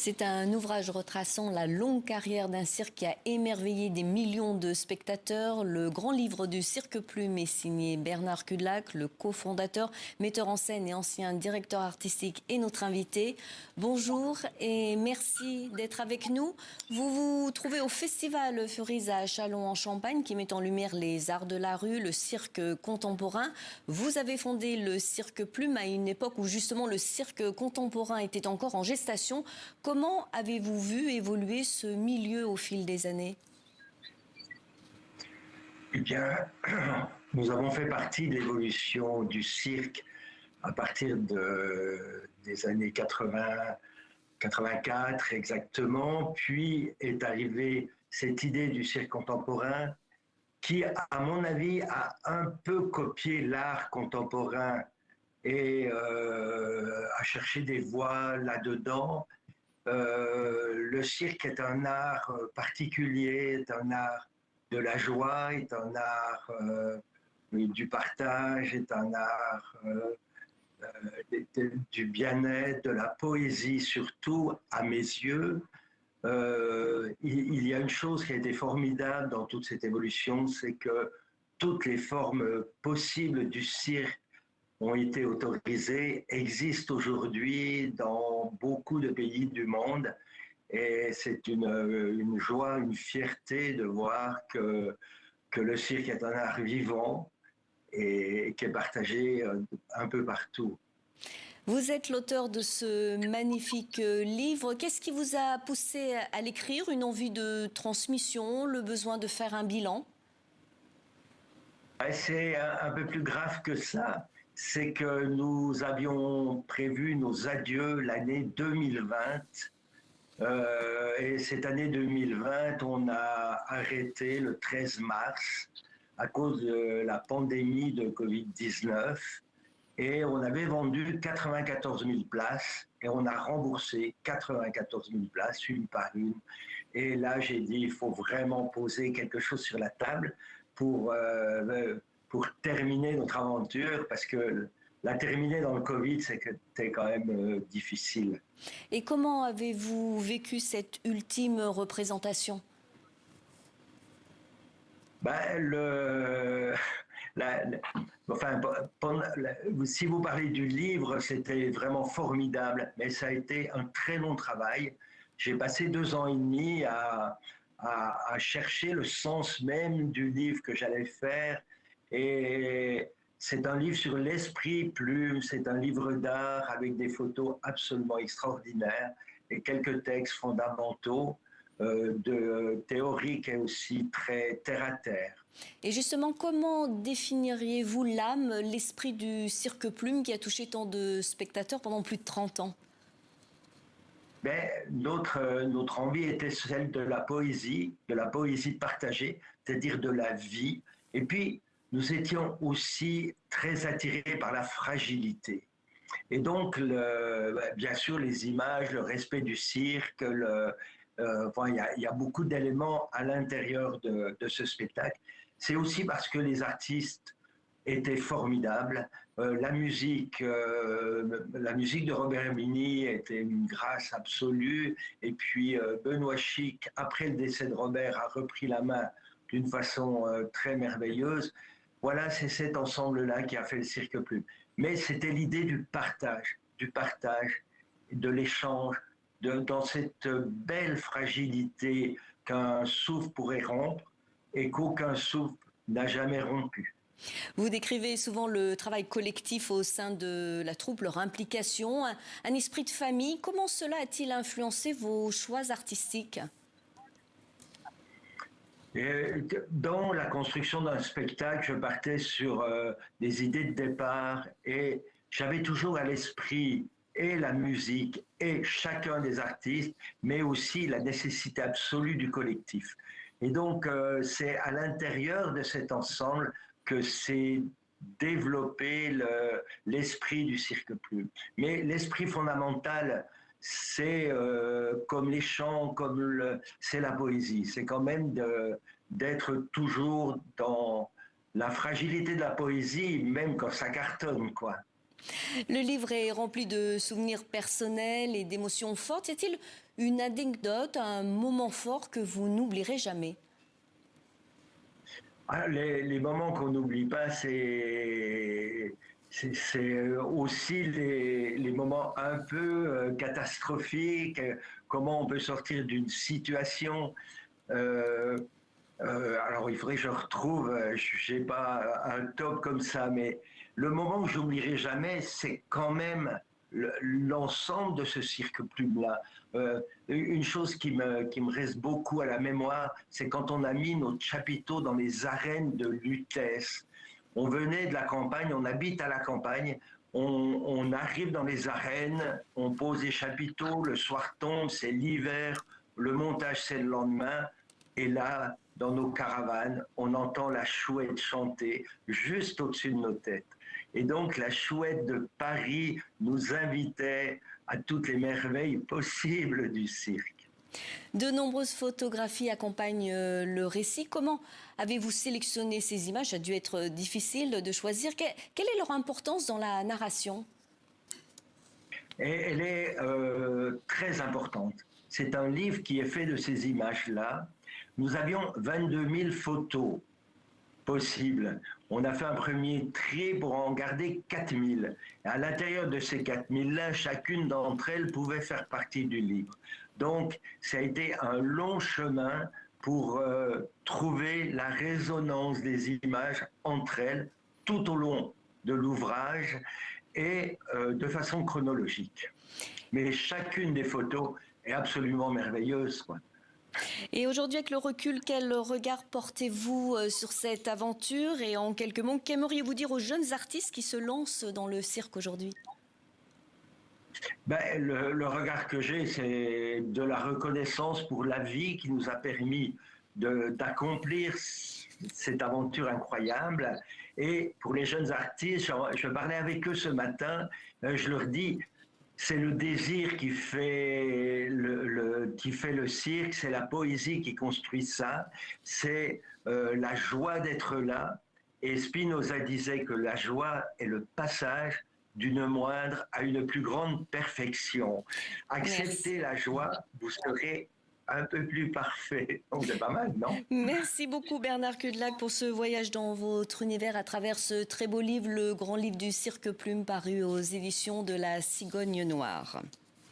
C'est un ouvrage retraçant la longue carrière d'un cirque qui a émerveillé des millions de spectateurs. Le grand livre du Cirque Plume est signé Bernard Kudlak, le cofondateur, metteur en scène et ancien directeur artistique est notre invité. Bonjour et merci d'être avec nous. Vous vous trouvez au Festival Feurise à Châlons en Champagne qui met en lumière les arts de la rue, le cirque contemporain. Vous avez fondé le Cirque Plume à une époque où justement le cirque contemporain était encore en gestation. Comment avez-vous vu évoluer ce milieu au fil des années? Eh bien, nous avons fait partie de l'évolution du cirque à partir des années 80, 84 exactement, puis est arrivée cette idée du cirque contemporain qui, à mon avis, a un peu copié l'art contemporain et a cherché des voies là-dedans. Le cirque est un art particulier, est un art de la joie, est un art du partage, est un art du bien-être, de la poésie surtout, à mes yeux. Il y a une chose qui a été formidable dans toute cette évolution, c'est que toutes les formes possibles du cirque ont été autorisées, existent aujourd'hui dans beaucoup de pays du monde. Et c'est une joie, une fierté de voir que le cirque est un art vivant et qui est partagé un peu partout. Vous êtes l'auteur de ce magnifique livre. Qu'est-ce qui vous a poussé à l'écrire? Une envie de transmission, le besoin de faire un bilan? C'est un peu plus grave que ça. C'est que nous avions prévu nos adieux l'année 2020. Et cette année 2020, on a arrêté le 13 mars à cause de la pandémie de Covid-19. Et on avait vendu 94 000 places et on a remboursé 94 000 places, une par une. Et là, j'ai dit, il faut vraiment poser quelque chose sur la table pour terminer notre aventure, parce que la terminer dans le Covid, c'était quand même difficile. Et comment avez-vous vécu cette ultime représentation? Ben, la, enfin, si vous parlez du livre, c'était vraiment formidable, mais ça a été un très long travail. J'ai passé 2 ans et demi à chercher le sens même du livre que j'allais faire. Et c'est un livre sur l'esprit plume, c'est un livre d'art avec des photos absolument extraordinaires et quelques textes fondamentaux de théorique et aussi très terre à terre. Et justement, comment définiriez-vous l'âme, l'esprit du Cirque Plume qui a touché tant de spectateurs pendant plus de 30 ans? Mais notre envie était celle de la poésie partagée, c'est-à-dire de la vie. Et puis, nous étions aussi très attirés par la fragilité. Et donc, bien sûr, les images, le respect du cirque, enfin, il y a beaucoup d'éléments à l'intérieur de ce spectacle. C'est aussi parce que les artistes étaient formidables. La musique de Robert Hermini était une grâce absolue. Et puis, Benoît Chic, après le décès de Robert, a repris la main d'une façon très merveilleuse. Voilà, c'est cet ensemble-là qui a fait le Cirque Plume. Mais c'était l'idée du partage, de l'échange, dans cette belle fragilité qu'un souffle pourrait rompre et qu'aucun souffle n'a jamais rompu. Vous décrivez souvent le travail collectif au sein de la troupe, leur implication, un esprit de famille. Comment cela a-t-il influencé vos choix artistiques? Et dans la construction d'un spectacle, je partais sur des idées de départ et j'avais toujours à l'esprit et la musique et chacun des artistes, mais aussi la nécessité absolue du collectif. Et donc, c'est à l'intérieur de cet ensemble que s'est développé l'esprit du Cirque Plume. Mais l'esprit fondamental, c'est comme les chants, c'est la poésie. C'est quand même d'être toujours dans la fragilité de la poésie, même quand ça cartonne, quoi. Le livre est rempli de souvenirs personnels et d'émotions fortes. Y a-t-il une anecdote, un moment fort que vous n'oublierez jamais? Les moments qu'on n'oublie pas, c'est aussi les moments un peu catastrophiques, comment on peut sortir d'une situation. Euh, alors, il faudrait que je retrouve, je n'ai pas un top comme ça, mais le moment que j'oublierai jamais, c'est quand même l'ensemble de ce cirque plume-là. Une chose qui me reste beaucoup à la mémoire, c'est quand on a mis notre chapiteau dans les arènes de Lutèce. On venait de la campagne, on habite à la campagne, on arrive dans les arènes, on pose des chapiteaux, le soir tombe, c'est l'hiver, le montage c'est le lendemain, et là, dans nos caravanes, on entend la chouette chanter juste au-dessus de nos têtes. Et donc, la chouette de Paris nous invitait à toutes les merveilles possibles du cirque. De nombreuses photographies accompagnent le récit. Comment avez-vous sélectionné ces images? Ça a dû être difficile de choisir. Quelle est leur importance dans la narration? Et elle est très importante. C'est un livre qui est fait de ces images-là. Nous avions 22 000 photos possibles. On a fait un premier tri pour en garder 4 000. Et à l'intérieur de ces 4 000-là, chacune d'entre elles pouvait faire partie du livre. Donc, ça a été un long chemin pour trouver la résonance des images entre elles tout au long de l'ouvrage et de façon chronologique. Mais chacune des photos est absolument merveilleuse, quoi. Et aujourd'hui, avec le recul, quel regard portez-vous sur cette aventure? Et en quelques mots, qu'aimeriez-vous dire aux jeunes artistes qui se lancent dans le cirque aujourd'hui? Ben, le regard que j'ai, c'est de la reconnaissance pour la vie qui nous a permis d'accomplir cette aventure incroyable. Et pour les jeunes artistes, je parlais avec eux ce matin, je leur dis, c'est le désir qui fait le cirque, c'est la poésie qui construit ça, c'est la joie d'être là. Et Spinoza disait que la joie est le passage d'une moindre à une plus grande perfection. Merci. Acceptez la joie, vous serez un peu plus parfait. Donc c'est pas mal, non? Merci beaucoup Bernard Cudelac pour ce voyage dans votre univers à travers ce très beau livre, Le Grand Livre du Cirque Plume, paru aux éditions de la Cigogne Noire.